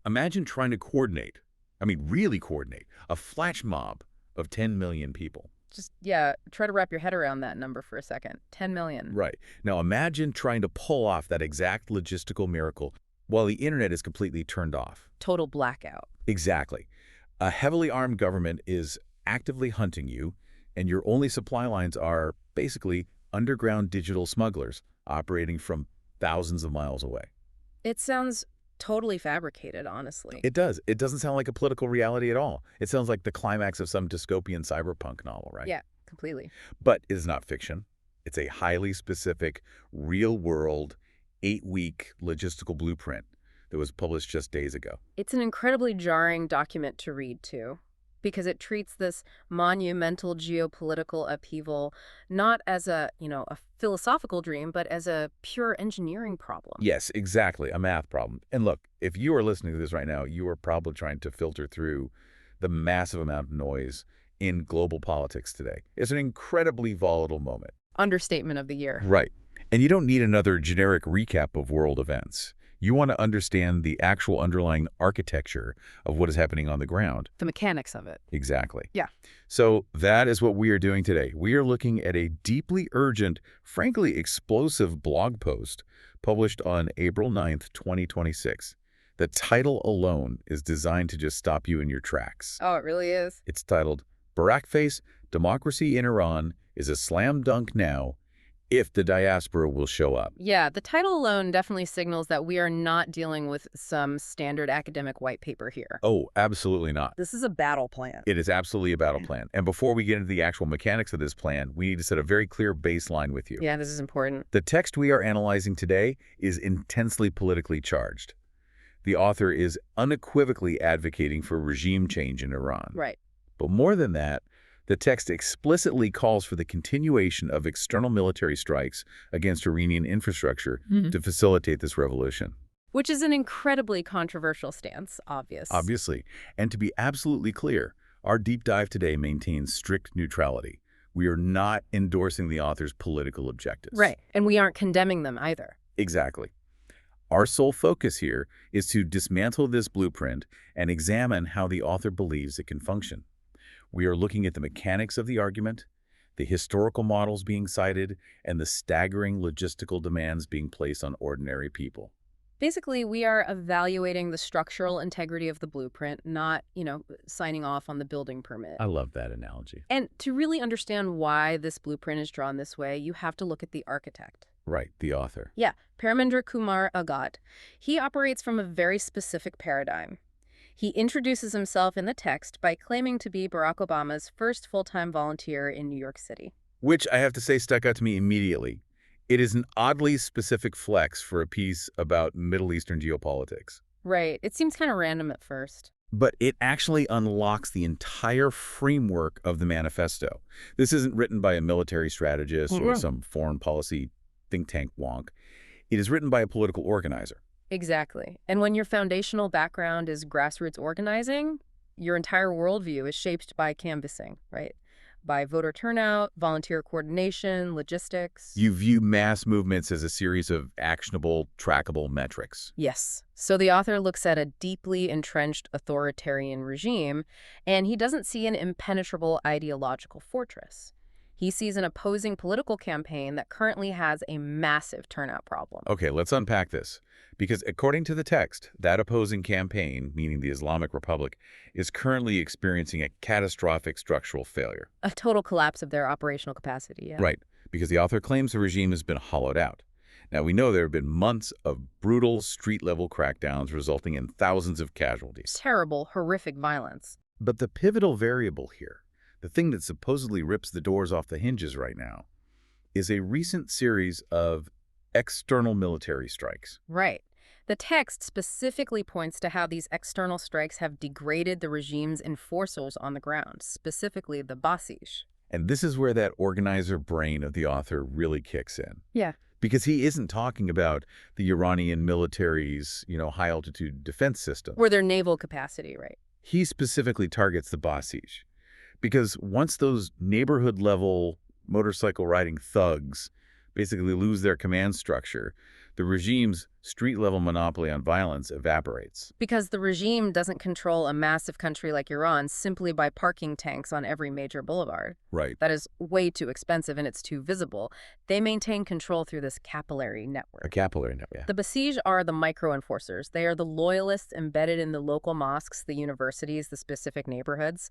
Imagine trying to coordinate, I mean really coordinate, a flash mob of 10 million people. Just, yeah, try to wrap your head around that number for a second. 10 million. Right. Now imagine trying to pull off that exact logistical miracle while the internet is completely turned off. Total blackout. Exactly. A heavily armed government is actively hunting you, and your only supply lines are basically underground digital smugglers operating from thousands of miles away. It sounds totally fabricated, honestly. It does. It doesn't sound like a political reality at all. It sounds like the climax of some dystopian cyberpunk novel, right? Yeah, completely. But it is not fiction. It's a highly specific, real-world, 8-week logistical blueprint that was published just days ago. It's an incredibly jarring document to read, too, because it treats this monumental geopolitical upheaval not as a philosophical dream, but as a pure engineering problem. Yes, exactly, a math problem. And look, if you are listening to this right now, you are probably trying to filter through the massive amount of noise in global politics today. It's an incredibly volatile moment. Understatement of the year. Right. And you don't need another generic recap of world events. You want to understand the actual underlying architecture of what is happening on the ground. The mechanics of it. Exactly. Yeah. So that is what we are doing today. We are looking at a deeply urgent, frankly explosive blog post published on April 9th, 2026. The title alone is designed to just stop you in your tracks. Oh, it really is. It's titled, Barackface, Democracy in Iran is a Slam Dunk Now if the diaspora will show up. Yeah, the title alone definitely signals that we are not dealing with some standard academic white paper here. Oh, absolutely not. This is a battle plan. It is absolutely a battle plan. And before we get into the actual mechanics of this plan, we need to set a very clear baseline with you. Yeah, this is important. The text we are analyzing today is intensely politically charged. The author is unequivocally advocating for regime change in Iran. Right. But more than that, the text explicitly calls for the continuation of external military strikes against Iranian infrastructure to facilitate this revolution. Which is an incredibly controversial stance, Obviously. And to be absolutely clear, our deep dive today maintains strict neutrality. We are not endorsing the author's political objectives. Right. And we aren't condemning them either. Exactly. Our sole focus here is to dismantle this blueprint and examine how the author believes it can function. We are looking at the mechanics of the argument, the historical models being cited, and the staggering logistical demands being placed on ordinary people. Basically, we are evaluating the structural integrity of the blueprint, not, signing off on the building permit. I love that analogy. And to really understand why this blueprint is drawn this way, you have to look at the architect. Right, the author. Yeah, Paramendra Kumar Agat. He operates from a very specific paradigm. He introduces himself in the text by claiming to be Barack Obama's first full-time volunteer in New York City. Which I have to say stuck out to me immediately. It is an oddly specific flex for a piece about Middle Eastern geopolitics. Right. It seems kind of random at first. But it actually unlocks the entire framework of the manifesto. This isn't written by a military strategist or some foreign policy think tank wonk. It is written by a political organizer. Exactly. And when your foundational background is grassroots organizing, your entire worldview is shaped by canvassing, right? By voter turnout, volunteer coordination, logistics. You view mass movements as a series of actionable, trackable metrics. Yes. So the author looks at a deeply entrenched authoritarian regime, and he doesn't see an impenetrable ideological fortress. He sees an opposing political campaign that currently has a massive turnout problem. Okay, let's unpack this. Because according to the text, that opposing campaign, meaning the Islamic Republic, is currently experiencing a catastrophic structural failure. A total collapse of their operational capacity, yeah. Right, because the author claims the regime has been hollowed out. Now, we know there have been months of brutal street-level crackdowns resulting in thousands of casualties. Terrible, horrific violence. But the pivotal variable here, the thing that supposedly rips the doors off the hinges right now, is a recent series of external military strikes. Right. The text specifically points to how these external strikes have degraded the regime's enforcers on the ground, specifically the Basij. And this is where that organizer brain of the author really kicks in. Yeah. Because he isn't talking about the Iranian military's, high-altitude defense system. Or their naval capacity, right? He specifically targets the Basij. Because once those neighborhood-level motorcycle-riding thugs basically lose their command structure, the regime's street-level monopoly on violence evaporates. Because the regime doesn't control a massive country like Iran simply by parking tanks on every major boulevard. Right. That is way too expensive and it's too visible. They maintain control through this capillary network. A capillary network, yeah. The Basij are the micro-enforcers. They are the loyalists embedded in the local mosques, the universities, the specific neighborhoods.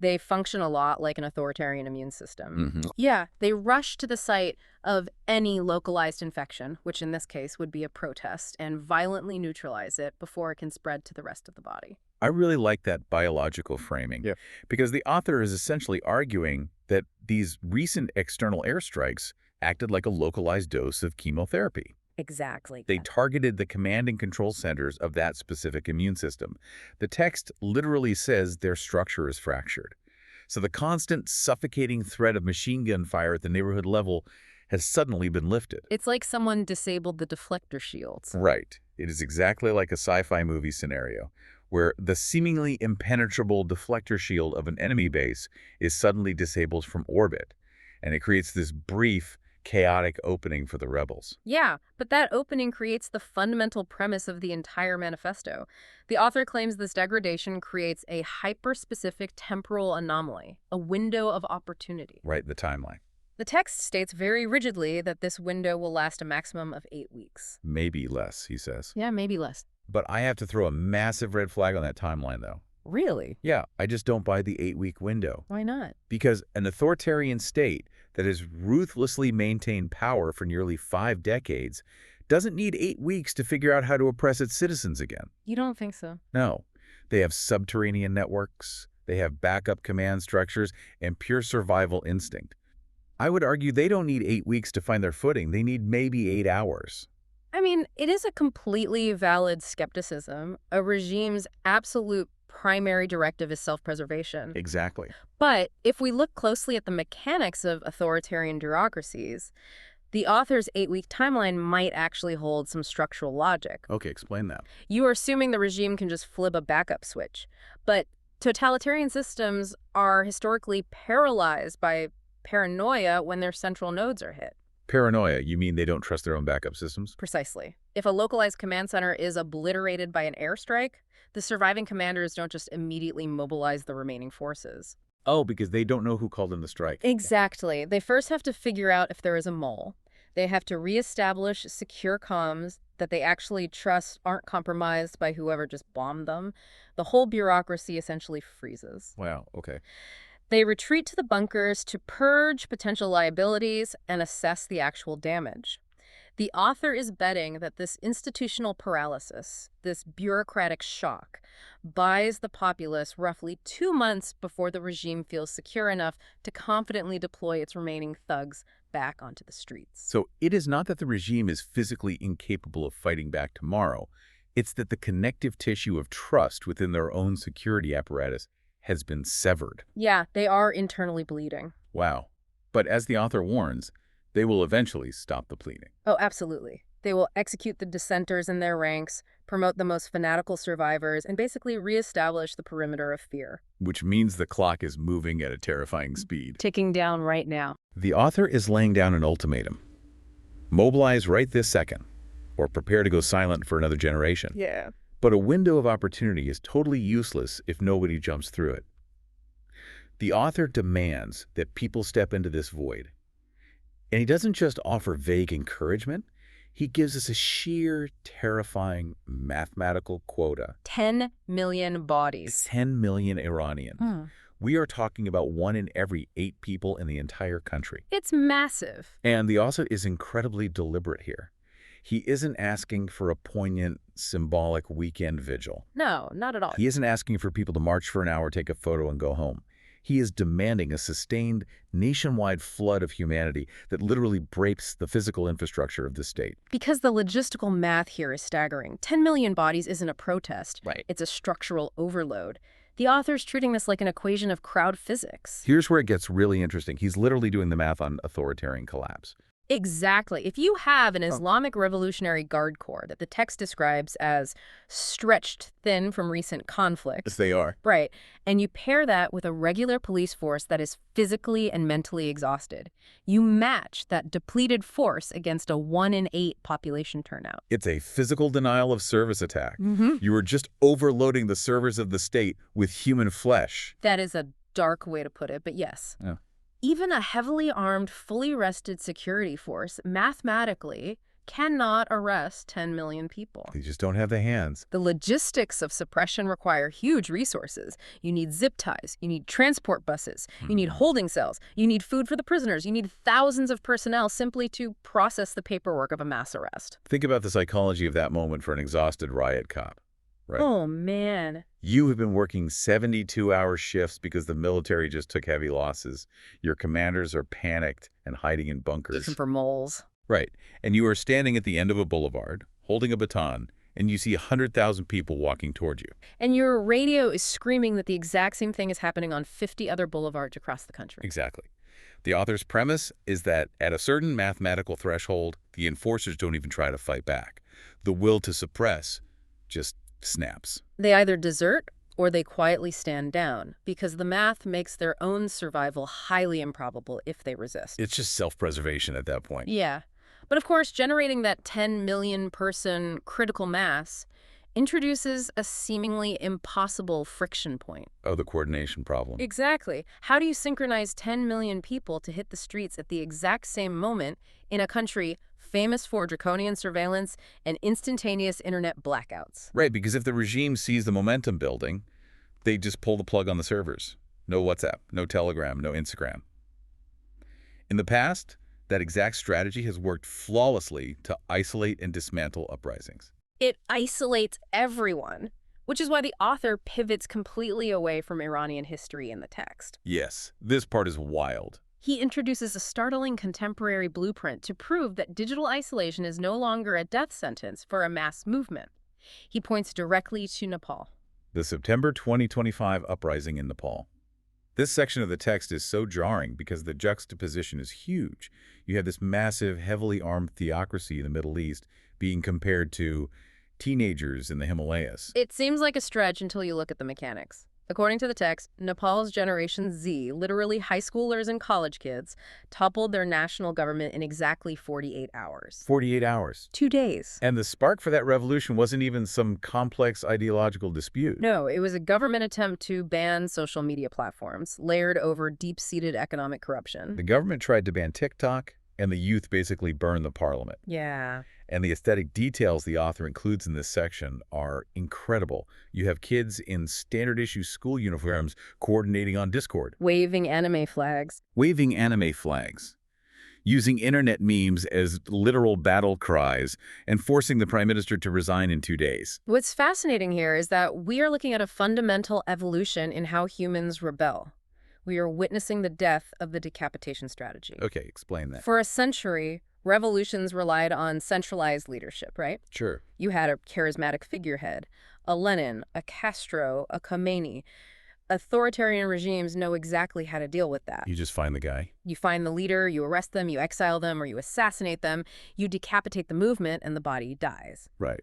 They function a lot like an authoritarian immune system. Yeah, they rush to the site of any localized infection, which in this case would be a protest, and violently neutralize it before it can spread to the rest of the body. I really like that biological framing, because the author is essentially arguing that these recent external airstrikes acted like a localized dose of chemotherapy. Exactly. They targeted the command and control centers of that specific immune system. The text literally says their structure is fractured. So the constant suffocating threat of machine gun fire at the neighborhood level has suddenly been lifted. It's like someone disabled the deflector shields. Right. It is exactly like a sci-fi movie scenario, where the seemingly impenetrable deflector shield of an enemy base is suddenly disabled from orbit, and it creates this brief, chaotic opening for the rebels. Yeah, but that opening creates the fundamental premise of the entire manifesto. The author claims this degradation creates a hyper-specific temporal anomaly, a window of opportunity. Right, the timeline. The text states very rigidly that this window will last a maximum of 8 weeks. Maybe less, he says. Yeah, maybe less. But I have to throw a massive red flag on that timeline, though. Really? Yeah, I just don't buy the 8-week window. Why not? Because an authoritarian state that has ruthlessly maintained power for nearly 5 decades doesn't need 8 weeks to figure out how to oppress its citizens again. You don't think so? No. They have subterranean networks, they have backup command structures, and pure survival instinct. I would argue they don't need 8 weeks to find their footing. They need maybe 8 hours. I mean, it is a completely valid skepticism. A regime's absolute primary directive is self-preservation. Exactly. But if we look closely at the mechanics of authoritarian bureaucracies, the author's 8-week timeline might actually hold some structural logic. Okay, explain that. You are assuming the regime can just flip a backup switch. But totalitarian systems are historically paralyzed by paranoia when their central nodes are hit. Paranoia, you mean they don't trust their own backup systems? Precisely. If a localized command center is obliterated by an airstrike, the surviving commanders don't just immediately mobilize the remaining forces. Oh, because they don't know who called in the strike. Exactly. They first have to figure out if there is a mole. They have to reestablish secure comms that they actually trust aren't compromised by whoever just bombed them. The whole bureaucracy essentially freezes. Wow, okay. They retreat to the bunkers to purge potential liabilities and assess the actual damage. The author is betting that this institutional paralysis, this bureaucratic shock, buys the populace roughly 2 months before the regime feels secure enough to confidently deploy its remaining thugs back onto the streets. So it is not that the regime is physically incapable of fighting back tomorrow. It's that the connective tissue of trust within their own security apparatus has been severed. Yeah, they are internally bleeding. Wow. But as the author warns, they will eventually stop the bleeding. Oh, absolutely. They will execute the dissenters in their ranks, promote the most fanatical survivors, and basically reestablish the perimeter of fear. Which means the clock is moving at a terrifying speed. Ticking down right now. The author is laying down an ultimatum. Mobilize right this second, or prepare to go silent for another generation. Yeah. But a window of opportunity is totally useless if nobody jumps through it. The author demands that people step into this void. And he doesn't just offer vague encouragement. He gives us a sheer, terrifying mathematical quota. 10 million bodies. 10 million Iranians. We are talking about 1 in every 8 people in the entire country. It's massive. And the author is incredibly deliberate here. He isn't asking for a poignant, symbolic weekend vigil. No, not at all. He isn't asking for people to march for an hour, take a photo, and go home. He is demanding a sustained, nationwide flood of humanity that literally breaks the physical infrastructure of the state. Because the logistical math here is staggering. 10 million bodies isn't a protest. Right. It's a structural overload. The author's treating this like an equation of crowd physics. Here's where it gets really interesting. He's literally doing the math on authoritarian collapse. Exactly. If you have an Islamic Revolutionary Guard Corps that the text describes as stretched thin from recent conflicts, Yes, they are. right, and you pair that with a regular police force that is physically and mentally exhausted, you match that depleted force against a 1 in 8 population turnout. It's a physical denial of service attack. Mm-hmm. You are just overloading the servers of the state with human flesh. That is a dark way to put it, but yes. Yeah. Even a heavily armed, fully rested security force mathematically cannot arrest 10 million people. They just don't have the hands. The logistics of suppression require huge resources. You need zip ties, you need transport buses, you need holding cells, you need food for the prisoners, you need thousands of personnel simply to process the paperwork of a mass arrest. Think about the psychology of that moment for an exhausted riot cop. Right. Oh, man. You have been working 72-hour shifts because the military just took heavy losses. Your commanders are panicked and hiding in bunkers. Looking for moles. Right. And you are standing at the end of a boulevard, holding a baton, and you see 100,000 people walking toward you. And your radio is screaming that the exact same thing is happening on 50 other boulevards across the country. Exactly. The author's premise is that at a certain mathematical threshold, the enforcers don't even try to fight back. The will to suppress just snaps. They either desert or they quietly stand down because the math makes their own survival highly improbable if they resist. It's just self-preservation at that point. Yeah. But of course, generating that 10 million person critical mass introduces a seemingly impossible friction point. Oh, the coordination problem. Exactly. How do you synchronize 10 million people to hit the streets at the exact same moment in a country famous for draconian surveillance and instantaneous internet blackouts? Right, because if the regime sees the momentum building, they just pull the plug on the servers. No WhatsApp, no Telegram, no Instagram. In the past, that exact strategy has worked flawlessly to isolate and dismantle uprisings. It isolates everyone, which is why the author pivots completely away from Iranian history in the text. Yes, this part is wild. He introduces a startling contemporary blueprint to prove that digital isolation is no longer a death sentence for a mass movement. He points directly to Nepal. The September 2025 uprising in Nepal. This section of the text is so jarring because the juxtaposition is huge. You have this massive, heavily armed theocracy in the Middle East being compared to teenagers in the Himalayas. It seems like a stretch until you look at the mechanics. According to the text, Nepal's Generation Z, literally high schoolers and college kids, toppled their national government in exactly 48 hours. 48 hours. 2 days. And the spark for that revolution wasn't even some complex ideological dispute. No, it was a government attempt to ban social media platforms, layered over deep-seated economic corruption. The government tried to ban TikTok, and the youth basically burned the parliament. Yeah. And the aesthetic details the author includes in this section are incredible. You have kids in standard-issue school uniforms coordinating on Discord. Waving anime flags. Waving anime flags. Using internet memes as literal battle cries, and forcing the prime minister to resign in 2 days. What's fascinating here is that we are looking at a fundamental evolution in how humans rebel. We are witnessing the death of the decapitation strategy. Okay, explain that. For a century, revolutions relied on centralized leadership, right? Sure. You had a charismatic figurehead, a Lenin, a Castro, a Khomeini. Authoritarian regimes know exactly how to deal with that. You just find the guy. You find the leader, you arrest them, you exile them, or you assassinate them, you decapitate the movement, and the body dies. Right.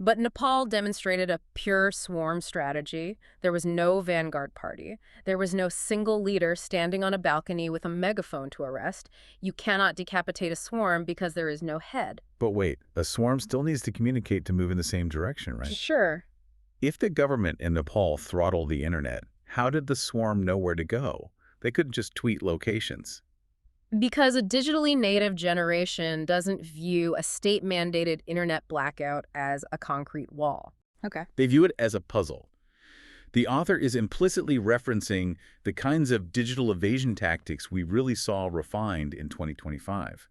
But Nepal demonstrated a pure swarm strategy. There was no vanguard party. There was no single leader standing on a balcony with a megaphone to arrest. You cannot decapitate a swarm because there is no head. But wait, a swarm still needs to communicate to move in the same direction, right? Sure. If the government in Nepal throttled the internet, how did the swarm know where to go? They couldn't just tweet locations. Because a digitally native generation doesn't view a state-mandated internet blackout as a concrete wall. Okay. They view it as a puzzle. The author is implicitly referencing the kinds of digital evasion tactics we really saw refined in 2025.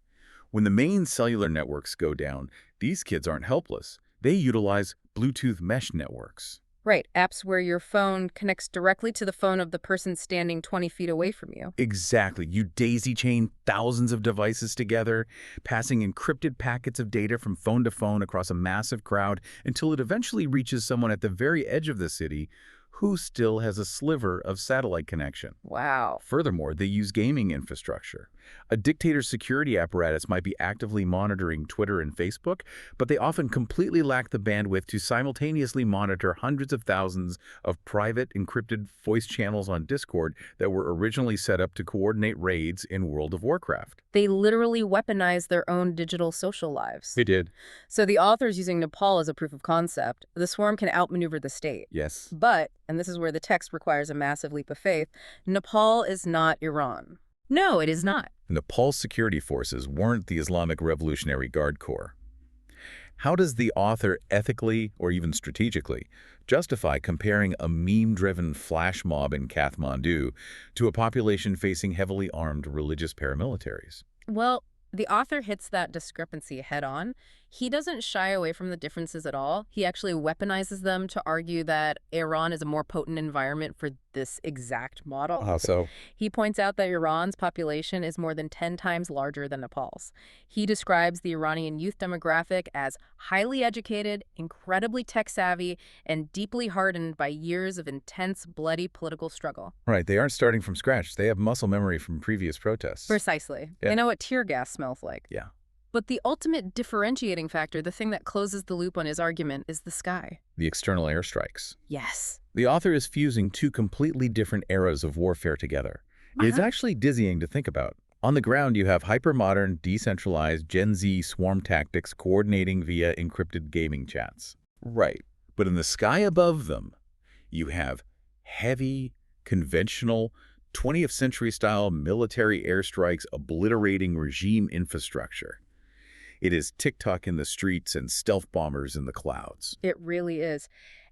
When the main cellular networks go down, these kids aren't helpless. They utilize Bluetooth mesh networks. Right, apps where your phone connects directly to the phone of the person standing 20 feet away from you. Exactly. You daisy-chain thousands of devices together, passing encrypted packets of data from phone to phone across a massive crowd until it eventually reaches someone at the very edge of the city who still has a sliver of satellite connection. Wow. Furthermore, they use gaming infrastructure. A dictator's security apparatus might be actively monitoring Twitter and Facebook, but they often completely lack the bandwidth to simultaneously monitor hundreds of thousands of private, encrypted voice channels on Discord that were originally set up to coordinate raids in World of Warcraft. They literally weaponize their own digital social lives. They did. So the author's using Nepal as a proof of concept. The swarm can outmaneuver the state. Yes. But, and this is where the text requires a massive leap of faith, Nepal is not Iran. No, it is not. Nepal's security forces weren't the Islamic Revolutionary Guard Corps. How does the author ethically, or even strategically, justify comparing a meme-driven flash mob in Kathmandu to a population facing heavily armed religious paramilitaries? Well, the author hits that discrepancy head-on. He doesn't shy away from the differences at all. He actually weaponizes them to argue that Iran is a more potent environment for this exact model. How so? He points out that Iran's population is more than 10 times larger than Nepal's. He describes the Iranian youth demographic as highly educated, incredibly tech-savvy, and deeply hardened by years of intense, bloody political struggle. Right, they aren't starting from scratch. They have muscle memory from previous protests. Precisely. Yeah. They know what tear gas smells like. Yeah. But the ultimate differentiating factor, the thing that closes the loop on his argument, is the sky. The external airstrikes. Yes. The author is fusing two completely different eras of warfare together. It's actually dizzying to think about. On the ground, you have hyper-modern, decentralized Gen Z swarm tactics coordinating via encrypted gaming chats. Right. But in the sky above them, you have heavy, conventional, 20th century-style military airstrikes obliterating regime infrastructure. It is TikTok in the streets and stealth bombers in the clouds. It really is.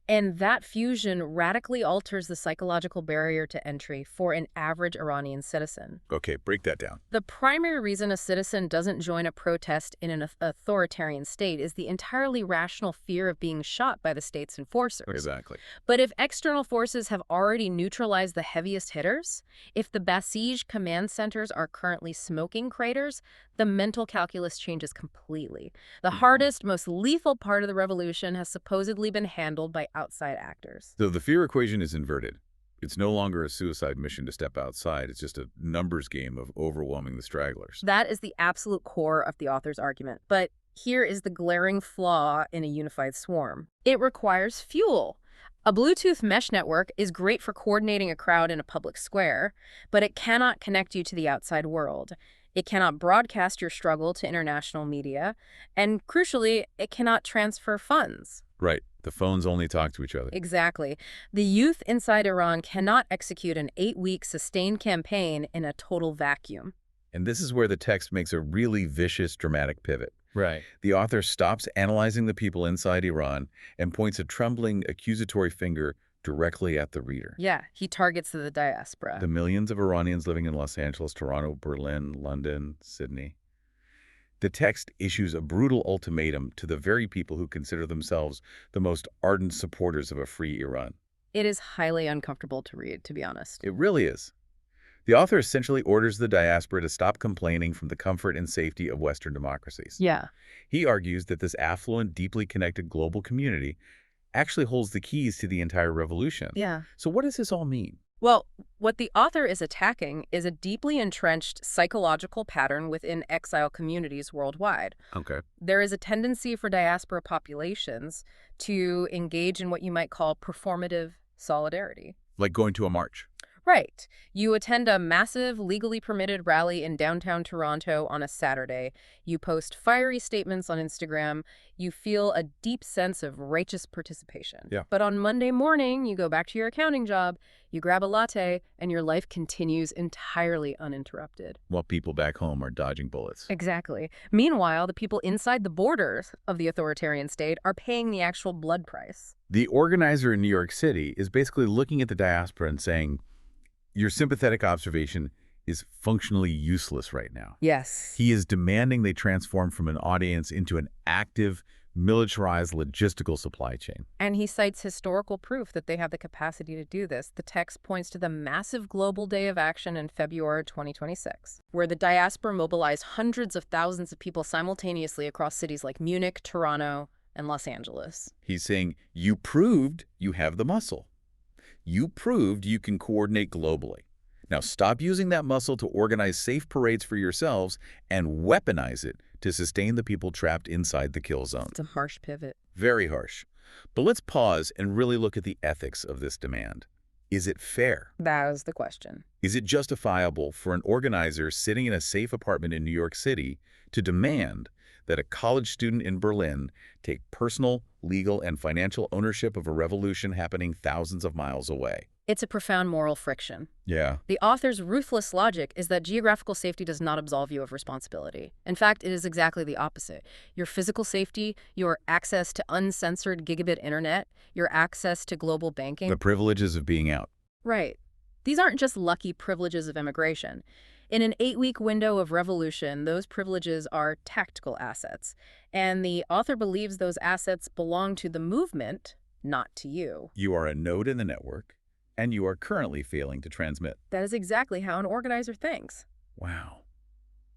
And that fusion radically alters the psychological barrier to entry for an average Iranian citizen. Okay, break that down. The primary reason a citizen doesn't join a protest in an authoritarian state is the entirely rational fear of being shot by the state's enforcers. Exactly. But if external forces have already neutralized the heaviest hitters, if the Basij command centers are currently smoking craters, the mental calculus changes completely. The hardest, most lethal part of the revolution has supposedly been handled by outside actors. So the fear equation is inverted. It's no longer a suicide mission to step outside. It's just a numbers game of overwhelming the stragglers. That is the absolute core of the author's argument. But here is the glaring flaw in a unified swarm. It requires fuel. A Bluetooth mesh network is great for coordinating a crowd in a public square, but it cannot connect you to the outside world. It cannot broadcast your struggle to international media, and crucially, it cannot transfer funds. Right. The phones only talk to each other. Exactly. The youth inside Iran cannot execute an 8-week sustained campaign in a total vacuum. And this is where the text makes a really vicious, dramatic pivot. Right. The author stops analyzing the people inside Iran and points a trembling, accusatory finger directly at the reader. Yeah, he targets the diaspora. The millions of Iranians living in Los Angeles, Toronto, Berlin, London, Sydney. The text issues a brutal ultimatum to the very people who consider themselves the most ardent supporters of a free Iran. It is highly uncomfortable to read, to be honest. It really is. The author essentially orders the diaspora to stop complaining from the comfort and safety of Western democracies. Yeah. He argues that this affluent, deeply connected global community actually holds the keys to the entire revolution. Yeah. So what does this all mean? Well, what the author is attacking is a deeply entrenched psychological pattern within exile communities worldwide. Okay. There is a tendency for diaspora populations to engage in what you might call performative solidarity. Like going to a march. Right. You attend a massive, legally permitted rally in downtown Toronto on a Saturday. You post fiery statements on Instagram. You feel a deep sense of righteous participation. Yeah. But on Monday morning, you go back to your accounting job, you grab a latte, and your life continues entirely uninterrupted. While people back home are dodging bullets. Exactly. Meanwhile, the people inside the borders of the authoritarian state are paying the actual blood price. The organizer in New York City is basically looking at the diaspora and saying, your sympathetic observation is functionally useless right now. Yes. He is demanding they transform from an audience into an active, militarized logistical supply chain. And he cites historical proof that they have the capacity to do this. The text points to the massive global day of action in February 2026, where the diaspora mobilized hundreds of thousands of people simultaneously across cities like Munich, Toronto, and Los Angeles. He's saying, you proved you have the muscle. You proved you can coordinate globally. Now stop using that muscle to organize safe parades for yourselves and weaponize it to sustain the people trapped inside the kill zone. It's a harsh pivot. Very harsh. But let's pause and really look at the ethics of this demand. Is it fair? That was the question. Is it justifiable for an organizer sitting in a safe apartment in New York City to demand that a college student in Berlin take personal, legal, and financial ownership of a revolution happening thousands of miles away? It's a profound moral friction. Yeah. The author's ruthless logic is that geographical safety does not absolve you of responsibility. In fact, it is exactly the opposite. Your physical safety, your access to uncensored gigabit internet, your access to global banking. The privileges of being out. Right. These aren't just lucky privileges of immigration. In an 8-week window of revolution, those privileges are tactical assets. And the author believes those assets belong to the movement, not to you. You are a node in the network, and you are currently failing to transmit. That is exactly how an organizer thinks. Wow.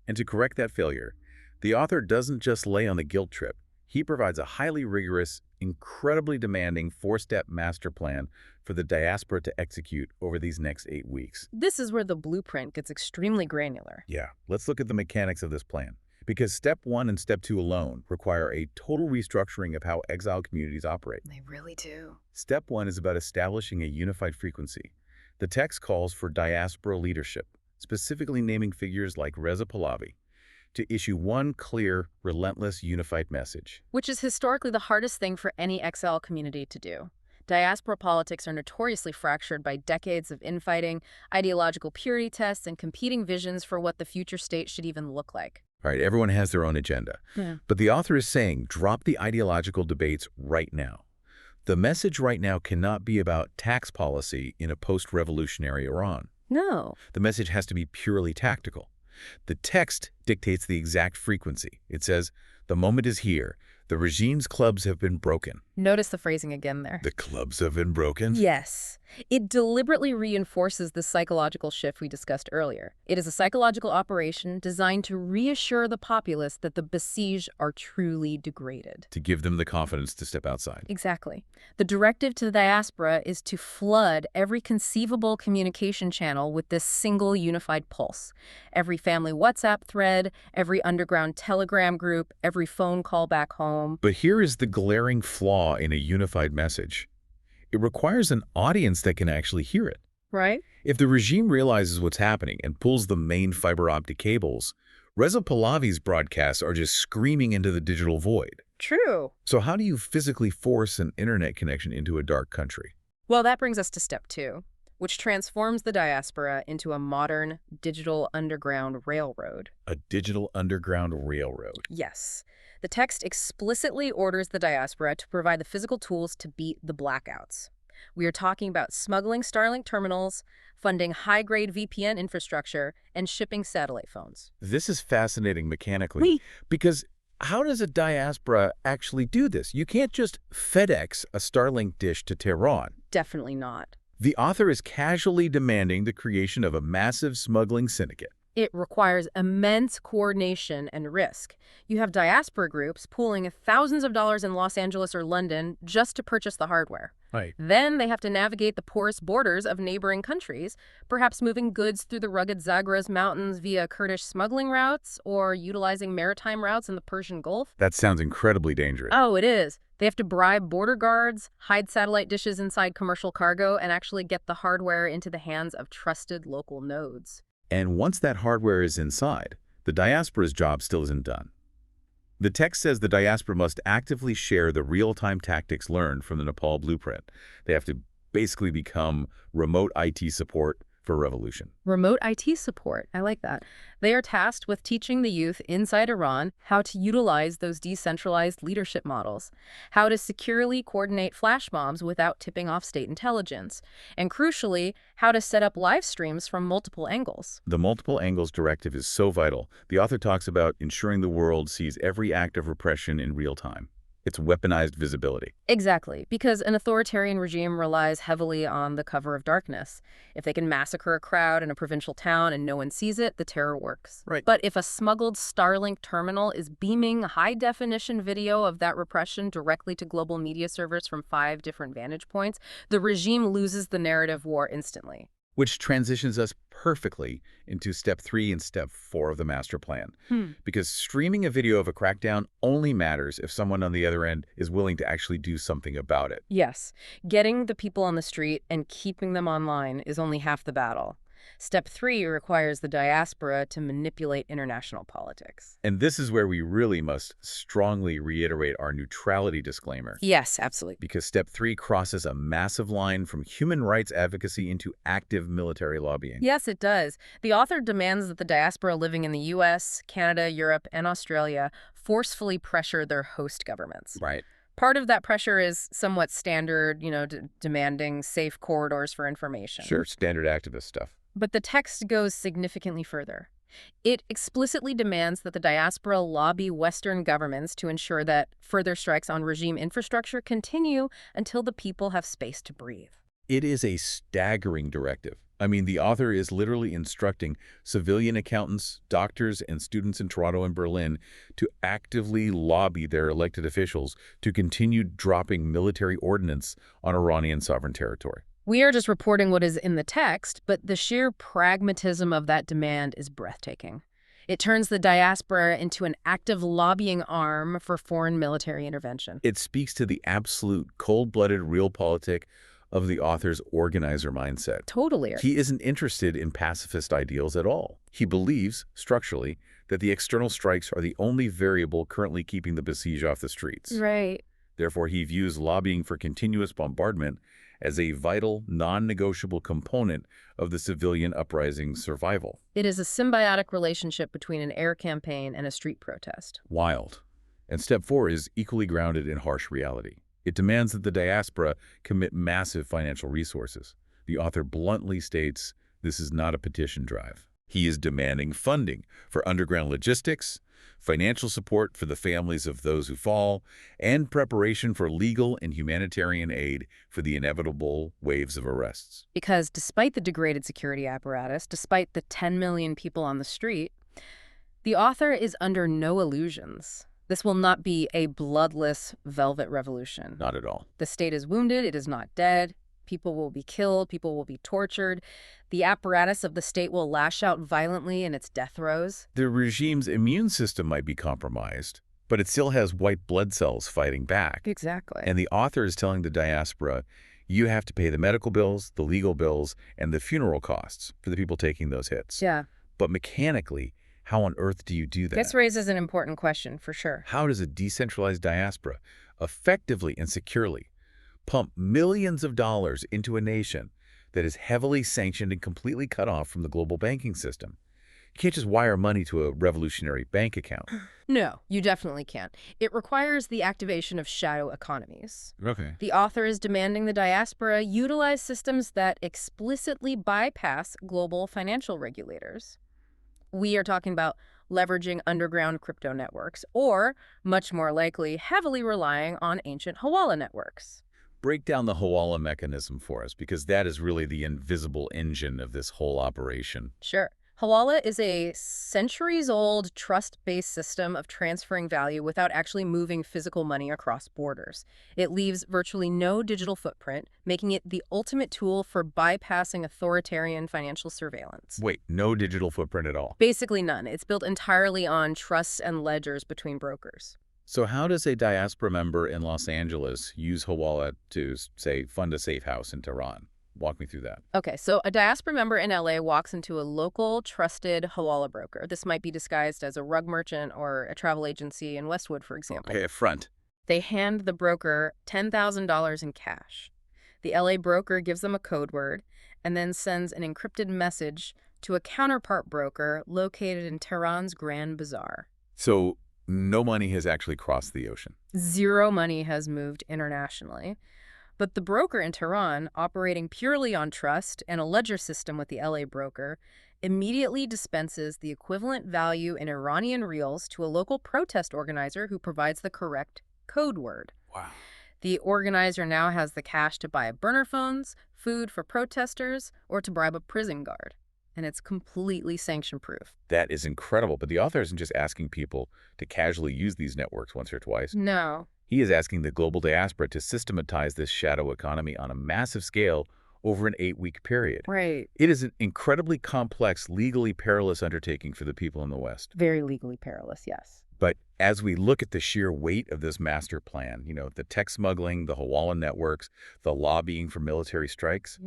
And to correct that failure, the author doesn't just lay on the guilt trip. He provides a highly rigorous, incredibly demanding 4-step master plan for the diaspora to execute over these next 8 weeks. This is where the blueprint gets extremely granular. Yeah, let's look at the mechanics of this plan. Because Step 1 and Step 2 alone require a total restructuring of how exile communities operate. They really do. Step 1 is about establishing a unified frequency. The text calls for diaspora leadership, specifically naming figures like Reza Pahlavi, to issue one clear, relentless, unified message. Which is historically the hardest thing for any exile community to do. Diaspora politics are notoriously fractured by decades of infighting, ideological purity tests, and competing visions for what the future state should even look like. All right, everyone has their own agenda. Yeah. But the author is saying, drop the ideological debates right now. The message right now cannot be about tax policy in a post-revolutionary Iran. No. The message has to be purely tactical. The text dictates the exact frequency. It says, the moment is here. The regime's clubs have been broken. Notice the phrasing again there. The clubs have been broken? Yes. It deliberately reinforces the psychological shift we discussed earlier. It is a psychological operation designed to reassure the populace that the besieged are truly degraded. To give them the confidence to step outside. Exactly. The directive to the diaspora is to flood every conceivable communication channel with this single unified pulse. Every family WhatsApp thread, every underground Telegram group, every phone call back home. But here is the glaring flaw in a unified message. It requires an audience that can actually hear it. Right? If the regime realizes what's happening and pulls the main fiber optic cables, Reza Pahlavi's broadcasts are just screaming into the digital void. True. So how do you physically force an internet connection into a dark country? Well, that brings us to step 2, which transforms the diaspora into a modern digital underground railroad. A digital underground railroad. Yes. The text explicitly orders the diaspora to provide the physical tools to beat the blackouts. We are talking about smuggling Starlink terminals, funding high-grade VPN infrastructure, and shipping satellite phones. This is fascinating mechanically, because how does a diaspora actually do this? You can't just FedEx a Starlink dish to Tehran. Definitely not. The author is casually demanding the creation of a massive smuggling syndicate. It requires immense coordination and risk. You have diaspora groups pooling thousands of dollars in Los Angeles or London just to purchase the hardware. Right. Then they have to navigate the porous borders of neighboring countries, perhaps moving goods through the rugged Zagros Mountains via Kurdish smuggling routes or utilizing maritime routes in the Persian Gulf. That sounds incredibly dangerous. Oh, it is. They have to bribe border guards, hide satellite dishes inside commercial cargo, and actually get the hardware into the hands of trusted local nodes. And once that hardware is inside, the diaspora's job still isn't done. The text says the diaspora must actively share the real-time tactics learned from the Nepal blueprint. They have to basically become remote IT support for revolution. Remote IT support. I like that. They are tasked with teaching the youth inside Iran how to utilize those decentralized leadership models, how to securely coordinate flash bombs without tipping off state intelligence, and crucially, how to set up live streams from multiple angles. The multiple angles directive is so vital. The author talks about ensuring the world sees every act of repression in real time. It's weaponized visibility. Exactly, because an authoritarian regime relies heavily on the cover of darkness. If they can massacre a crowd in a provincial town and no one sees it, the terror works. Right. But if a smuggled Starlink terminal is beaming high-definition video of that repression directly to global media servers from 5 different vantage points, the regime loses the narrative war instantly. Which transitions us perfectly into step 3 and step 4 of the master plan. Because streaming a video of a crackdown only matters if someone on the other end is willing to actually do something about it. Yes, getting the people on the street and keeping them online is only half the battle. Step 3 requires the diaspora to manipulate international politics. And this is where we really must strongly reiterate our neutrality disclaimer. Yes, absolutely. Because step 3 crosses a massive line from human rights advocacy into active military lobbying. Yes, it does. The author demands that the diaspora living in the U.S., Canada, Europe, and Australia forcefully pressure their host governments. Right. Part of that pressure is somewhat standard, demanding safe corridors for information. Sure, standard activist stuff. But the text goes significantly further. It explicitly demands that the diaspora lobby Western governments to ensure that further strikes on regime infrastructure continue until the people have space to breathe. It is a staggering directive. I mean, the author is literally instructing civilian accountants, doctors, and students in Toronto and Berlin to actively lobby their elected officials to continue dropping military ordnance on Iranian sovereign territory. We are just reporting what is in the text, but the sheer pragmatism of that demand is breathtaking. It turns the diaspora into an active lobbying arm for foreign military intervention. It speaks to the absolute cold-blooded realpolitik of the author's organizer mindset. Totally. He isn't interested in pacifist ideals at all. He believes, structurally, that the external strikes are the only variable currently keeping the besieged off the streets. Right. Therefore, he views lobbying for continuous bombardment as a vital, non-negotiable component of the civilian uprising's survival. It is a symbiotic relationship between an air campaign and a street protest. Wild. And step 4 is equally grounded in harsh reality. It demands that the diaspora commit massive financial resources. The author bluntly states this is not a petition drive. He is demanding funding for underground logistics, financial support for the families of those who fall, and preparation for legal and humanitarian aid for the inevitable waves of arrests. Because despite the degraded security apparatus, despite the 10 million people on the street, the author is under no illusions. This will not be a bloodless velvet revolution. Not at all. The state is wounded, it is not dead. People will be killed, people will be tortured. The apparatus of the state will lash out violently in its death throes. The regime's immune system might be compromised, but it still has white blood cells fighting back. Exactly. And the author is telling the diaspora, you have to pay the medical bills, the legal bills, and the funeral costs for the people taking those hits. Yeah. But mechanically, how on earth do you do that? This raises an important question, for sure. How does a decentralized diaspora effectively and securely pump millions of dollars into a nation that is heavily sanctioned and completely cut off from the global banking system? You can't just wire money to a revolutionary bank account. No, you definitely can't. It requires the activation of shadow economies. Okay. The author is demanding the diaspora utilize systems that explicitly bypass global financial regulators. We are talking about leveraging underground crypto networks, or, much more likely, heavily relying on ancient Hawala networks. Break down the Hawala mechanism for us, because that is really the invisible engine of this whole operation. Sure. Hawala is a centuries-old trust-based system of transferring value without actually moving physical money across borders. It leaves virtually no digital footprint, making it the ultimate tool for bypassing authoritarian financial surveillance. Wait, no digital footprint at all? Basically none. It's built entirely on trusts and ledgers between brokers. So how does a diaspora member in Los Angeles use Hawala to, say, fund a safe house in Tehran? Walk me through that. Okay, so a diaspora member in LA walks into a local trusted Hawala broker. This might be disguised as a rug merchant or a travel agency in Westwood, for example. Okay, a front. They hand the broker $10,000 in cash. The LA broker gives them a code word and then sends an encrypted message to a counterpart broker located in Tehran's Grand Bazaar. So no money has actually crossed the ocean. Zero money has moved internationally. But the broker in Tehran, operating purely on trust and a ledger system with the LA broker, immediately dispenses the equivalent value in Iranian rials to a local protest organizer who provides the correct code word. Wow. The organizer now has the cash to buy burner phones, food for protesters, or to bribe a prison guard. And it's completely sanction-proof. That is incredible. But the author isn't just asking people to casually use these networks once or twice. No. He is asking the global diaspora to systematize this shadow economy on a massive scale over an 8-week period. Right. It is an incredibly complex, legally perilous undertaking for the people in the West. Very legally perilous, yes. But as we look at the sheer weight of this master plan, the tech smuggling, the Hawala networks, the lobbying for military strikes,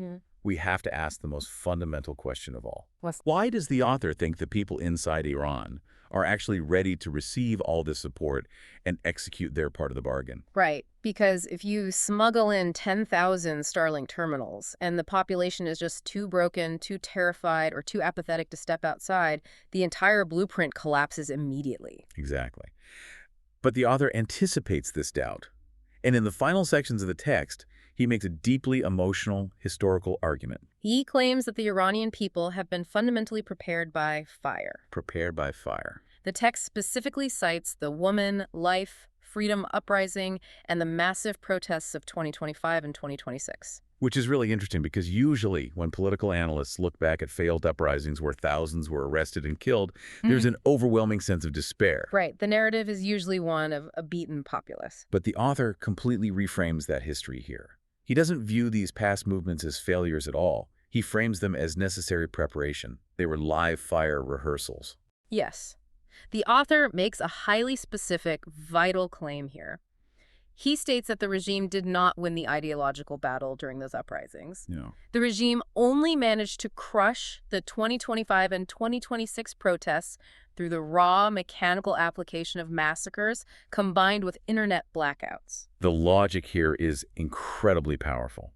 we have to ask the most fundamental question of all. Why does the author think the people inside Iran are actually ready to receive all this support and execute their part of the bargain? Right, because if you smuggle in 10,000 Starlink terminals and the population is just too broken, too terrified, or too apathetic to step outside, the entire blueprint collapses immediately. Exactly. But the author anticipates this doubt. And in the final sections of the text, he makes a deeply emotional, historical argument. He claims that the Iranian people have been fundamentally prepared by fire. Prepared by fire. The text specifically cites the woman, life, freedom uprising, and the massive protests of 2025 and 2026. Which is really interesting because usually when political analysts look back at failed uprisings where thousands were arrested and killed, there's an overwhelming sense of despair. Right. The narrative is usually one of a beaten populace. But the author completely reframes that history here. He doesn't view these past movements as failures at all. He frames them as necessary preparation. They were live fire rehearsals. Yes. The author makes a highly specific, vital claim here. He states that the regime did not win the ideological battle during those uprisings. The regime only managed to crush the 2025 and 2026 protests through the raw mechanical application of massacres combined with internet blackouts. The logic here is incredibly powerful.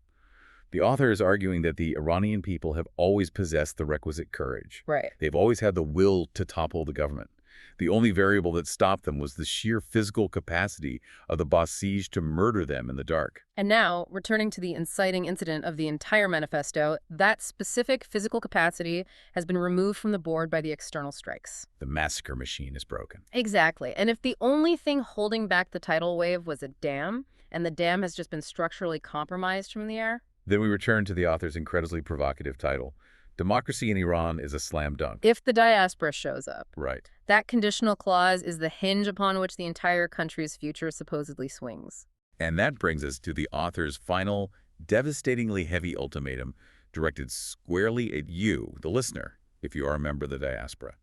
The author is arguing that the Iranian people have always possessed the requisite courage. Right. They've always had the will to topple the government. The only variable that stopped them was the sheer physical capacity of the Basij to murder them in the dark. And now, returning to the inciting incident of the entire manifesto, that specific physical capacity has been removed from the board by the external strikes. The massacre machine is broken. Exactly. And if the only thing holding back the tidal wave was a dam, and the dam has just been structurally compromised from the air? Then we return to the author's incredibly provocative title, Democracy in Iran is a slam dunk. If the diaspora shows up. Right. That conditional clause is the hinge upon which the entire country's future supposedly swings. And that brings us to the author's final, devastatingly heavy ultimatum directed squarely at you, the listener, if you are a member of the diaspora.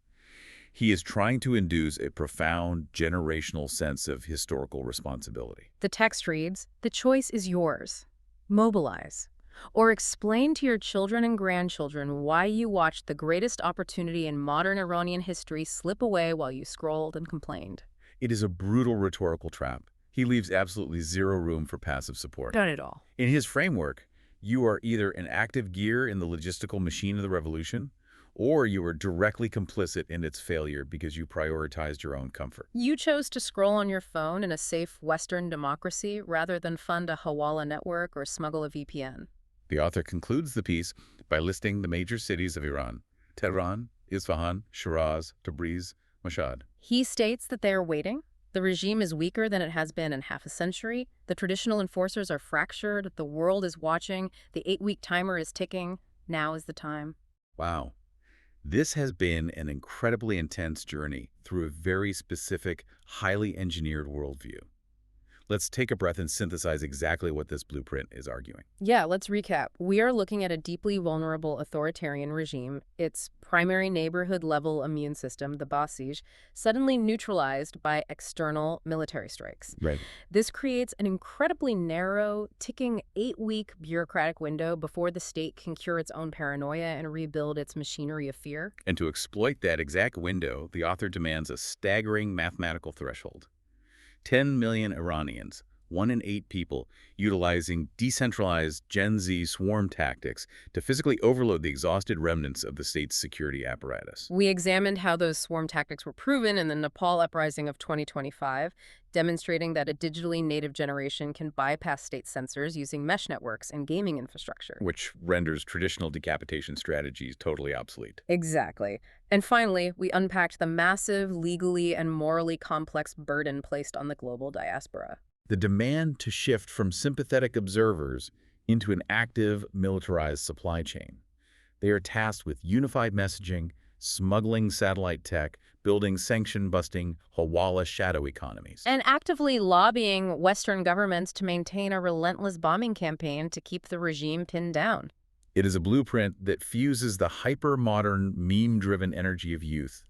He is trying to induce a profound generational sense of historical responsibility. The text reads, "The choice is yours. Mobilize. Or explain to your children and grandchildren why you watched the greatest opportunity in modern Iranian history slip away while you scrolled and complained." It is a brutal rhetorical trap. He leaves absolutely zero room for passive support. Not at all. In his framework, you are either an active gear in the logistical machine of the revolution, or you are directly complicit in its failure because you prioritized your own comfort. You chose to scroll on your phone in a safe Western democracy rather than fund a Hawala network or smuggle a VPN. The author concludes the piece by listing the major cities of Iran: Tehran, Isfahan, Shiraz, Tabriz, Mashhad. He states that they are waiting. The regime is weaker than it has been in half a century. The traditional enforcers are fractured. The world is watching. The 8-week timer is ticking. Now is the time. Wow. This has been an incredibly intense journey through a very specific, highly engineered worldview. Let's take a breath and synthesize exactly what this blueprint is arguing. Yeah, let's recap. We are looking at a deeply vulnerable authoritarian regime, its primary neighborhood-level immune system, the Basij, suddenly neutralized by external military strikes. Right. This creates an incredibly narrow, ticking 8-week bureaucratic window before the state can cure its own paranoia and rebuild its machinery of fear. And to exploit that exact window, the author demands a staggering mathematical threshold. 10 million Iranians, 1 in 8 people, utilizing decentralized Gen Z swarm tactics to physically overload the exhausted remnants of the state's security apparatus. We examined how those swarm tactics were proven in the Nepal uprising of 2025, demonstrating that a digitally native generation can bypass state censors using mesh networks and gaming infrastructure. Which renders traditional decapitation strategies totally obsolete. Exactly. And finally, we unpacked the massive, legally and morally complex burden placed on the global diaspora. The demand to shift from sympathetic observers into an active, militarized supply chain. They are tasked with unified messaging, smuggling satellite tech, building sanction-busting Hawala shadow economies. And actively lobbying Western governments to maintain a relentless bombing campaign to keep the regime pinned down. It is a blueprint that fuses the hyper-modern, meme-driven energy of youth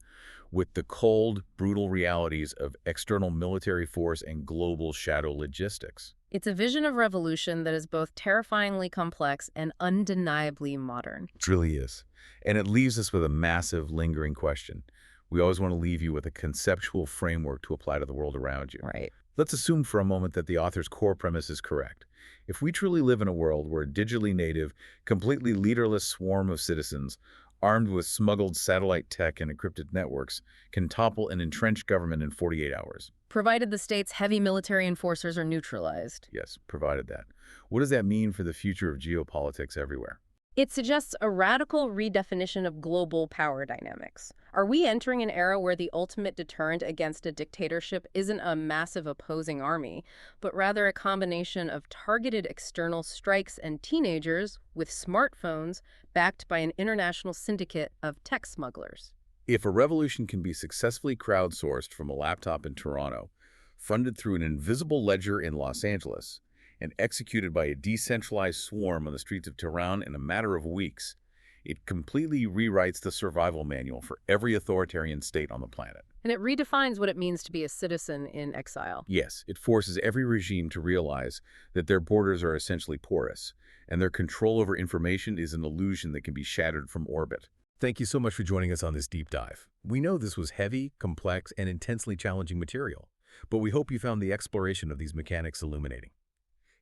with the cold, brutal realities of external military force and global shadow logistics. It's a vision of revolution that is both terrifyingly complex and undeniably modern. It really is. And it leaves us with a massive, lingering question. We always want to leave you with a conceptual framework to apply to the world around you. Right. Let's assume for a moment that the author's core premise is correct. If we truly live in a world where a digitally native, completely leaderless swarm of citizens, armed with smuggled satellite tech and encrypted networks, can topple an entrenched government in 48 hours. Provided the state's heavy military enforcers are neutralized. Yes, provided that. What does that mean for the future of geopolitics everywhere? It suggests a radical redefinition of global power dynamics. Are we entering an era where the ultimate deterrent against a dictatorship isn't a massive opposing army, but rather a combination of targeted external strikes and teenagers with smartphones backed by an international syndicate of tech smugglers? If a revolution can be successfully crowdsourced from a laptop in Toronto, funded through an invisible ledger in Los Angeles, and executed by a decentralized swarm on the streets of Tehran in a matter of weeks, it completely rewrites the survival manual for every authoritarian state on the planet. And it redefines what it means to be a citizen in exile. Yes, it forces every regime to realize that their borders are essentially porous, and their control over information is an illusion that can be shattered from orbit. Thank you so much for joining us on this deep dive. We know this was heavy, complex, and intensely challenging material, but we hope you found the exploration of these mechanics illuminating.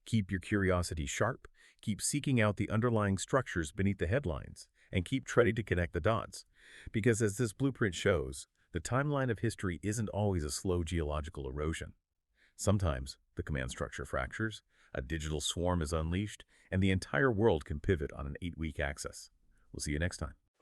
Keep your curiosity sharp, keep seeking out the underlying structures beneath the headlines, and keep trying to connect the dots. Because as this blueprint shows, the timeline of history isn't always a slow geological erosion. Sometimes the command structure fractures, a digital swarm is unleashed, and the entire world can pivot on an 8-week axis. We'll see you next time.